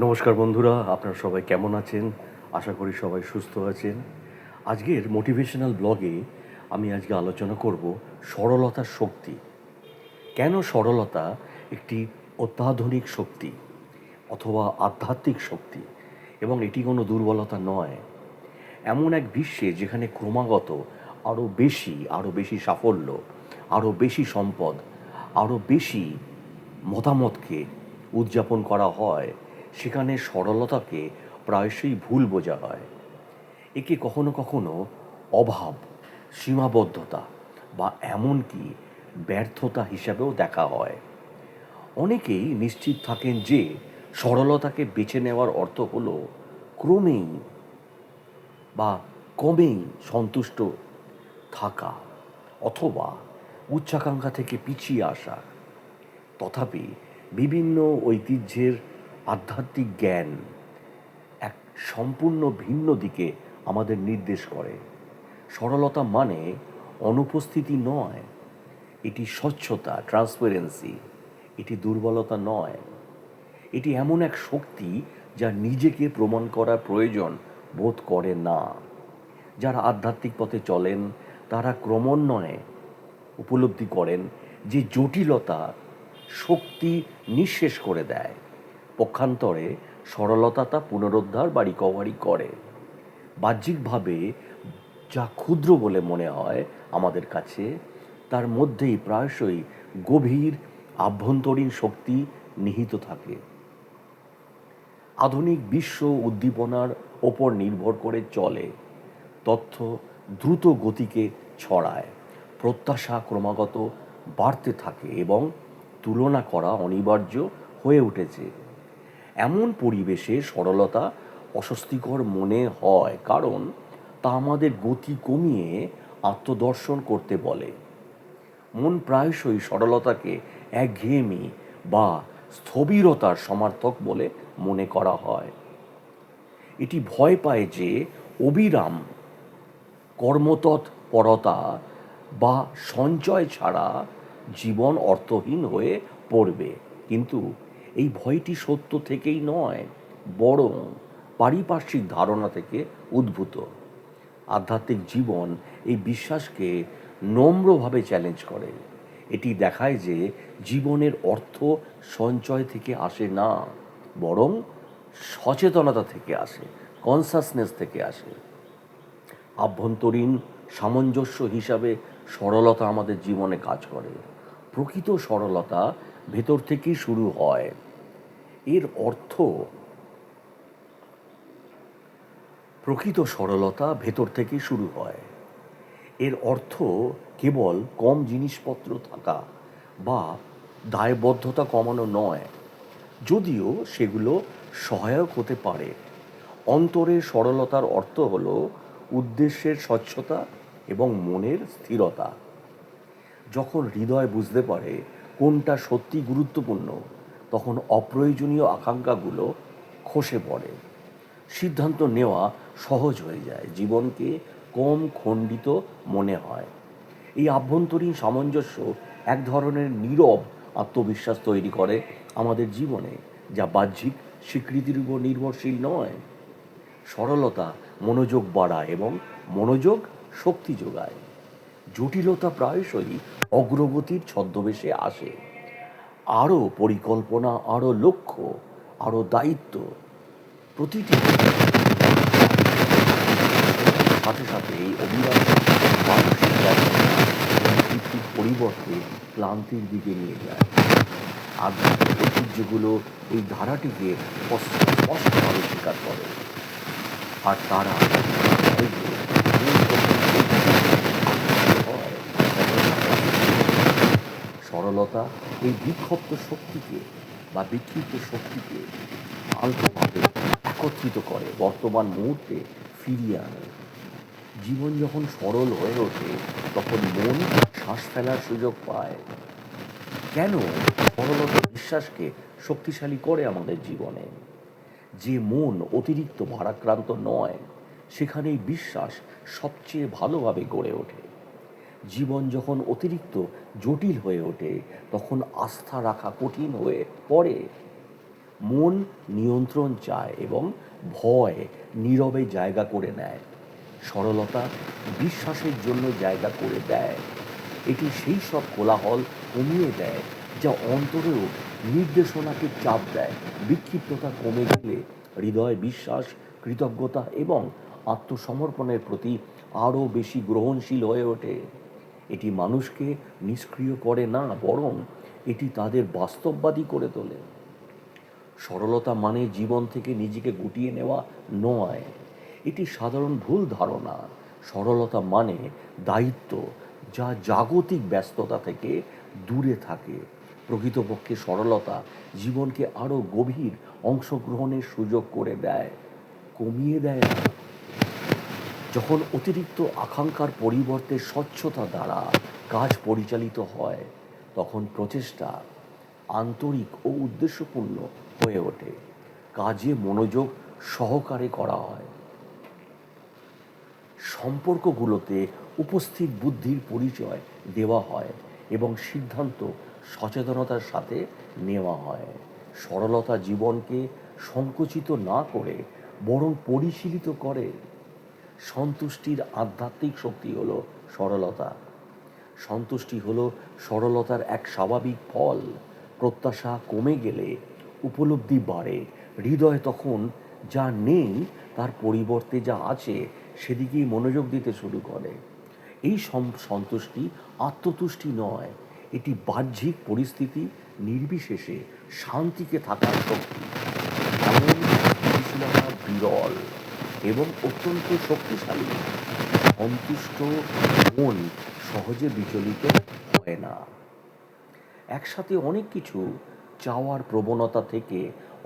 নমস্কার বন্ধুরা, আপনারা সবাই কেমন আছেন? আশা করি সবাই সুস্থ আছেন। আজকের মোটিভেশনাল ব্লগে আমি আজকে আলোচনা করব সরলতার শক্তি। কেন সরলতা একটি অত্যাধুনিক শক্তি অথবা আধ্যাত্মিক শক্তি এবং এটি কোনো দুর্বলতা নয়। এমন এক বিশ্বে যেখানে ক্রমাগত আরও বেশি সাফল্য, আরও বেশি সম্পদ, আরও বেশি মতামতকে উদযাপন করা হয়, সেখানে সরলতাকে প্রায়শই ভুল বোঝা হয়। একে কখনো কখনো অভাব, সীমাবদ্ধতা বা এমনকি ব্যর্থতা হিসাবেও দেখা হয়। অনেকেই নিশ্চিত থাকেন যে সরলতাকে বেছে নেওয়ার অর্থ হলো ক্রমেই বা কমেই সন্তুষ্ট থাকা অথবা উচ্চাকাঙ্ক্ষা থেকে পিছিয়ে আসা। তথাপি বিভিন্ন ঐতিহ্যের আধ্যাত্মিক জ্ঞান এক সম্পূর্ণ ভিন্ন দিকে আমাদের নির্দেশ করে। সরলতা মানে অনুপস্থিতি নয়, এটি স্বচ্ছতা, ট্রান্সপারেন্সি। এটি দুর্বলতা নয়, এটি এমন এক শক্তি যা নিজেকে প্রমাণ করার প্রয়োজন বোধ করে না। যারা আধ্যাত্মিক পথে চলেন তারা ক্রমান্বয়ে উপলব্ধি করেন যে জটিলতা শক্তি নিঃশেষ করে দেয়। পক্ষান্তরে সরলতা তা পুনরুদ্ধার বা রিকভারি করে। বাহ্যিকভাবে যা ক্ষুদ্র বলে মনে হয় আমাদের কাছে, তার মধ্যেই প্রায়শই গভীর আভ্যন্তরীণ শক্তি নিহিত থাকে। আধুনিক বিশ্ব উদ্দীপনার ওপর নির্ভর করে চলে। তথ্য দ্রুত গতিকে ছড়ায়, প্রত্যাশা ক্রমাগত বাড়তে থাকে এবং তুলনা করা অনিবার্য হয়ে উঠেছে। এমন পরিবেশে সরলতা অস্বস্তিকর মনে হয়, কারণ তা আমাদের গতি কমিয়ে আত্মদর্শন করতে বলে। মন প্রায়শই সরলতাকে একঘেয়েমি বা স্থবিরতার সমার্থক বলে মনে করা হয়। এটি ভয় পায় যে অবিরাম কর্মতৎপরতা বা সঞ্চয় ছাড়া জীবন অর্থহীন হয়ে পড়বে। কিন্তু এই ভয়টি সত্য থেকেই নয়, বরং পারিপার্শ্বিক ধারণা থেকে উদ্ভূত। আধ্যাত্মিক জীবন এই বিশ্বাসকে নম্রভাবে চ্যালেঞ্জ করে। এটি দেখায় যে জীবনের অর্থ সঞ্চয় থেকে আসে না, বরং সচেতনতা থেকে আসে, কনসাসনেস থেকে আসে। আভ্যন্তরীণ সামঞ্জস্য হিসাবে সরলতা আমাদের জীবনে কাজ করে। প্রকৃত সরলতা ভেতর থেকেই শুরু হয়। এর অর্থ প্রকৃত সরলতা ভেতর থেকেই শুরু হয়। এর অর্থ কেবল কম জিনিসপত্র থাকা বা দায়বদ্ধতা কমানো নয়, যদিও সেগুলো সহায়ক হতে পারে। অন্তরের সরলতার অর্থ হল উদ্দেশ্যের স্বচ্ছতা এবং মনের স্থিরতা। যখন হৃদয় বুঝতে পারে কোনটা সত্যি গুরুত্বপূর্ণ, তখন অপ্রয়োজনীয় আকাঙ্ক্ষাগুলো খসে পড়ে। সিদ্ধান্ত নেওয়া সহজ হয়ে যায়, জীবনকে কম খণ্ডিত মনে হয়। এই আভ্যন্তরীণ সামঞ্জস্য এক ধরনের নীরব আত্মবিশ্বাস তৈরি করে আমাদের জীবনে, যা বাহ্যিক স্বীকৃতির উপর নির্ভরশীল নয়। সরলতা মনোযোগ বাড়ায় এবং মনোযোগ শক্তি যোগায়। জটিলতা প্রায়শই অগ্রগতির ছদ্মবেশে আসে। আরও পরিকল্পনা, আরও লক্ষ্য, আরও দায়িত্ব, প্রতিটি সাথে সাথে এই অবিরাম মানসিক ব্যস্ততা এবং তৃপ্তির পরিবর্তে ক্লান্তির দিকে নিয়ে যায়। আধ্যাত্মিক ঐতিহ্যগুলো এই ধারাটিকে স্পষ্টভাবে স্বীকার করে, আর তারা হয় যে মন যখন হয় সরলতা এই বিক্ষিপ্ত শক্তিকে আলতোভাবে একত্রিত করে, বর্তমান মুহূর্তে ফিরিয়ে আনে। জীবন যখন সরল হয়ে ওঠে, তখন মন শ্বাস ফেলার সুযোগ পায়। কেন সরলতা বিশ্বাসকে শক্তিশালী করে আমাদের জীবনে? যে মন অতিরিক্ত ভারাক্রান্ত নয়, সেখানেই বিশ্বাস সবচেয়ে ভালোভাবে গড়ে ওঠে। জীবন যখন অতিরিক্ত জটিল হয়ে ওঠে, তখন আস্থা রাখা কঠিন হয়ে পড়ে। মন নিয়ন্ত্রণ চায় এবং ভয় নীরবে জায়গা করে নেয়। সরলতা বিশ্বাসের জন্য জায়গা করে দেয়। এটি সেই সব কোলাহল কমিয়ে দেয় যা অন্তরেও নির্দেশনাকে চাপ দেয়। বিক্ষিপ্ততা কমে গেলে হৃদয় বিশ্বাস, কৃতজ্ঞতা এবং আত্মসমর্পণের প্রতি আরও বেশি গ্রহণশীল হয়ে ওঠে। এটি মানুষকে নিষ্ক্রিয় করে না, বরং এটি তাদের বাস্তববাদী করে তোলে। সরলতা মানে জীবন থেকে নিজেকে গুটিয়ে নেওয়া নয়, এটি সাধারণ ভুল ধারণা। সরলতা মানে দায়িত্ব, যা জাগতিক ব্যস্ততা থেকে দূরে থাকে। প্রকৃতপক্ষে সরলতা জীবনকে আরও গভীর অংশগ্রহণের সুযোগ করে দেয়, কমিয়ে দেয় না। যখন অতিরিক্ত আকাঙ্ক্ষার পরিবর্তে স্বচ্ছতা দ্বারা কাজ পরিচালিত হয়, তখন প্রচেষ্টা আন্তরিক ও উদ্দেশ্যপূর্ণ হয়ে ওঠে। কাজে মনোযোগ সহকারে করা হয়, সম্পর্কগুলোতে উপস্থিত বুদ্ধির পরিচয় দেওয়া হয় এবং সিদ্ধান্ত সচেতনতার সাথে নেওয়া হয়। সরলতা জীবনকে সংকুচিত না করে বরং পরিশীলিত করে। সন্তুষ্টির আধ্যাত্মিক শক্তি হলো সরলতা। সন্তুষ্টি হলো সরলতার এক স্বাভাবিক ফল। প্রত্যাশা কমে গেলে উপলব্ধি বাড়ে। হৃদয় তখন যা নেই তার পরিবর্তে যা আছে সেদিকেই মনোযোগ দিতে শুরু করে। এই সন্তুষ্টি আত্মতুষ্টি নয়, এটি বাহ্যিক পরিস্থিতি নির্বিশেষে শান্তিকে থাকার শক্তি। এমন স্থিতিশীলতা বিরল এবং অত্যন্ত শক্তিশালী। সন্তুষ্ট মন সহজে বিচলিত হয় না। একসাথে অনেক কিছু চাওয়ার প্রবণতা থেকে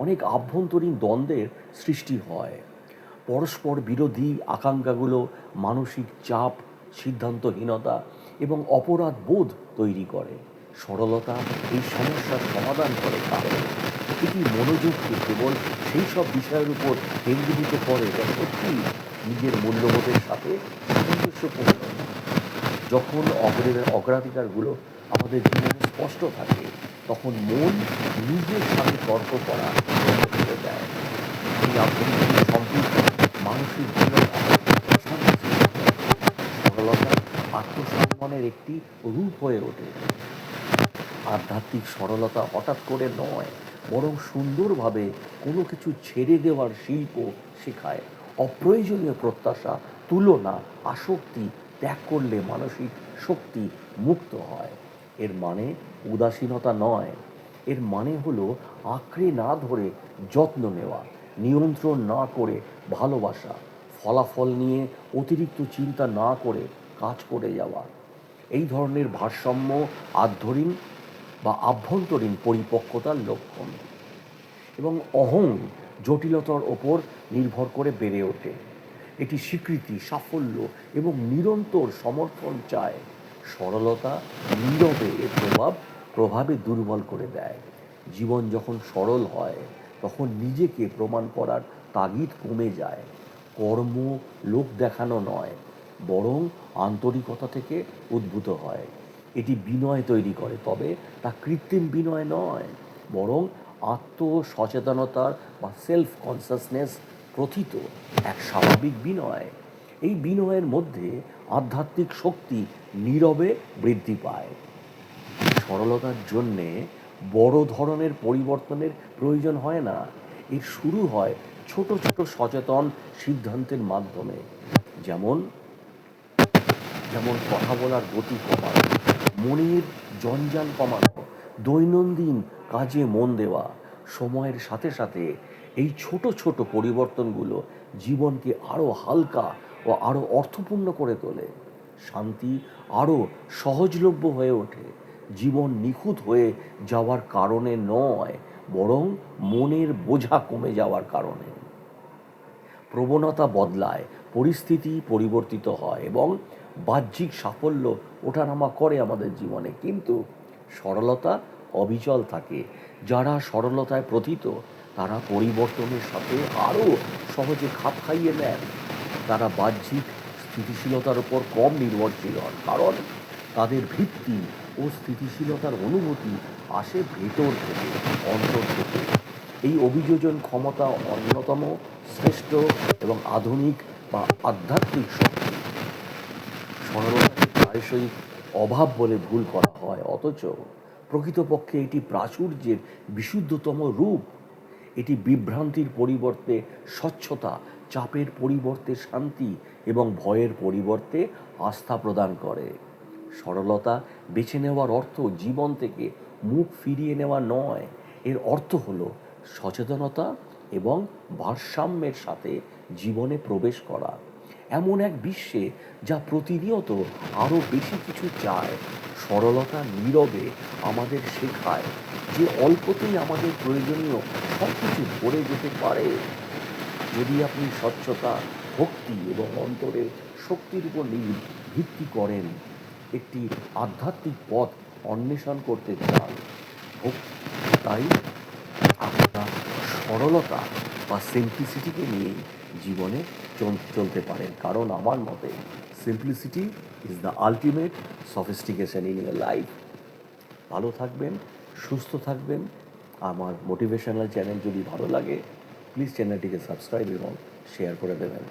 অনেক আভ্যন্তরীণ দ্বন্দ্বের সৃষ্টি হয়। পরস্পর বিরোধী আকাঙ্ক্ষাগুলো মানসিক চাপ, সিদ্ধান্তহীনতা এবং অপরাধ বোধ তৈরি করে। সরলতা এই সমস্যার সমাধান করে, কারণ এটি মনোযোগকে কেবল সেই সব বিষয়ের উপর কেন্দ্রীভূত করে যা সত্যি নিজের মূল্যবোধের সাথে সামঞ্জস্যপূর্ণ। যখন অগ্রাধিকারগুলো আমাদের জীবনে স্পষ্ট থাকে, তখন মন নিজের সাথে তর্ক করা বন্ধ করে দেয়। এই আভ্যন্তরীণ সম্পৃক্তি মানসিক জীবন শান্তি সৃষ্টি করে। সরলতা আত্মসম্মানের একটি রূপ হয়ে ওঠে। আধ্যাত্মিক সরলতা হঠাৎ করে নয়, বরং সুন্দরভাবে কোনো কিছু ছেড়ে দেওয়ার শিল্প শেখায়। অপ্রয়োজনীয় প্রত্যাশা, তুলনা, আসক্তি ত্যাগ করলে মানসিক শক্তি মুক্ত হয়। এর মানে উদাসীনতা নয়, এর মানে হলো আঁকড়ে না ধরে যত্ন নেওয়া, নিয়ন্ত্রণ না করে ভালোবাসা, ফলাফল নিয়ে অতিরিক্ত চিন্তা না করে কাজ করে যাওয়া। এই ধরনের ভারসাম্য আভ্যন্তরীণ পরিপক্কতার লক্ষণ। এবং অহং জটিলতার ওপর নির্ভর করে বেড়ে ওঠে। এটি স্বীকৃতি, সাফল্য এবং নিরন্তর সমর্থন চায়। সরলতা নীরবে এর প্রভাবে দুর্বল করে দেয়। জীবন যখন সরল হয়, তখন নিজেকে প্রমাণ করার তাগিদ কমে যায়। কর্ম লোক দেখানো নয়, বরং আন্তরিকতা থেকে উদ্ভূত হয়। এটি বিনয় তৈরি করে, তবে তা কৃত্রিম বিনয় নয়, বরং আত্মসচেতনতার বা সেলফ কনসাসনেস প্রথিত এক স্বাভাবিক বিনয়। এই বিনয়ের মধ্যে আধ্যাত্মিক শক্তি নীরবে বৃদ্ধি পায়। সরলতার জন্যে বড় ধরনের পরিবর্তনের প্রয়োজন হয় না। এর শুরু হয় ছোট ছোট সচেতন সিদ্ধান্তের মাধ্যমে। যেমন যেমন কথা বলার গতি কমানো, মনের জঞ্জাল কমানো, দৈনন্দিন কাজে মন দেওয়া। সময়ের সাথে সাথে এই ছোট ছোট পরিবর্তনগুলো জীবনকে আরও হালকা ও আরও অর্থপূর্ণ করে তোলে। শান্তি আরও সহজলভ্য হয়ে ওঠে। জীবন নিখুঁত হয়ে যাওয়ার কারণে নয়, বরং মনের বোঝা কমে যাওয়ার কারণে। প্রবণতা বদলায়, পরিস্থিতি পরিবর্তিত হয় এবং বাহ্যিক সাফল্য ওঠানামা করে আমাদের জীবনে, কিন্তু সরলতা অবিচল থাকে। যারা সরলতায় প্রথিত তারা পরিবর্তনের সাথে আরও সহজে খাপ খাইয়ে নেন। তারা বাহ্যিক স্থিতিশীলতার উপর কম নির্ভরশীল হন, কারণ তাদের ভিত্তি ও স্থিতিশীলতার অনুভূতি আসে ভেতর থেকে, অন্তর থেকে। এই অভিযোজন ক্ষমতা অন্যতম শ্রেষ্ঠ এবং আধুনিক বা আধ্যাত্মিক শক্তি। সরলতাকে প্রায়শই অভাব বলে ভুল করা হয়, অথচ প্রকৃতপক্ষে এটি প্রাচুর্যের বিশুদ্ধতম রূপ। এটি বিভ্রান্তির পরিবর্তে স্বচ্ছতা, চাপের পরিবর্তে শান্তি এবং ভয়ের পরিবর্তে আস্থা প্রদান করে। সরলতা বেছে নেওয়ার অর্থ জীবন থেকে মুখ ফিরিয়ে নেওয়া নয়, এর অর্থ হলো সচেতনতা এবং ভারসাম্যের সাথে জীবনে প্রবেশ করা। এমন এক বিশ্বে যা প্রতিনিয়ত আরও বেশি কিছু চায়, সরলতা নীরবে আমাদের শেখায় যে অল্পতেই আমাদের প্রয়োজনীয় সব কিছু ভরে যেতে পারে। যদি আপনি স্বচ্ছতা, ভক্তি এবং অন্তরের শক্তির উপর ভিত্তি করেন, একটি আধ্যাত্মিক পথ অন্বেষণ করতে চান, তাই আপনারা সরলতা বা সিম্পলিসিটিকে নিয়েই জীবনে চলতে পারেন, কারণ আমার মতে simplicity is the ultimate sophistication in year life. ভালো থাকবেন, সুস্থ থাকবেন। আমার মোটিভেশনাল চ্যানেল যদি ভালো লাগে, প্লিজ চ্যানেলটিকে সাবস্ক্রাইব এবং শেয়ার করে দেবেন।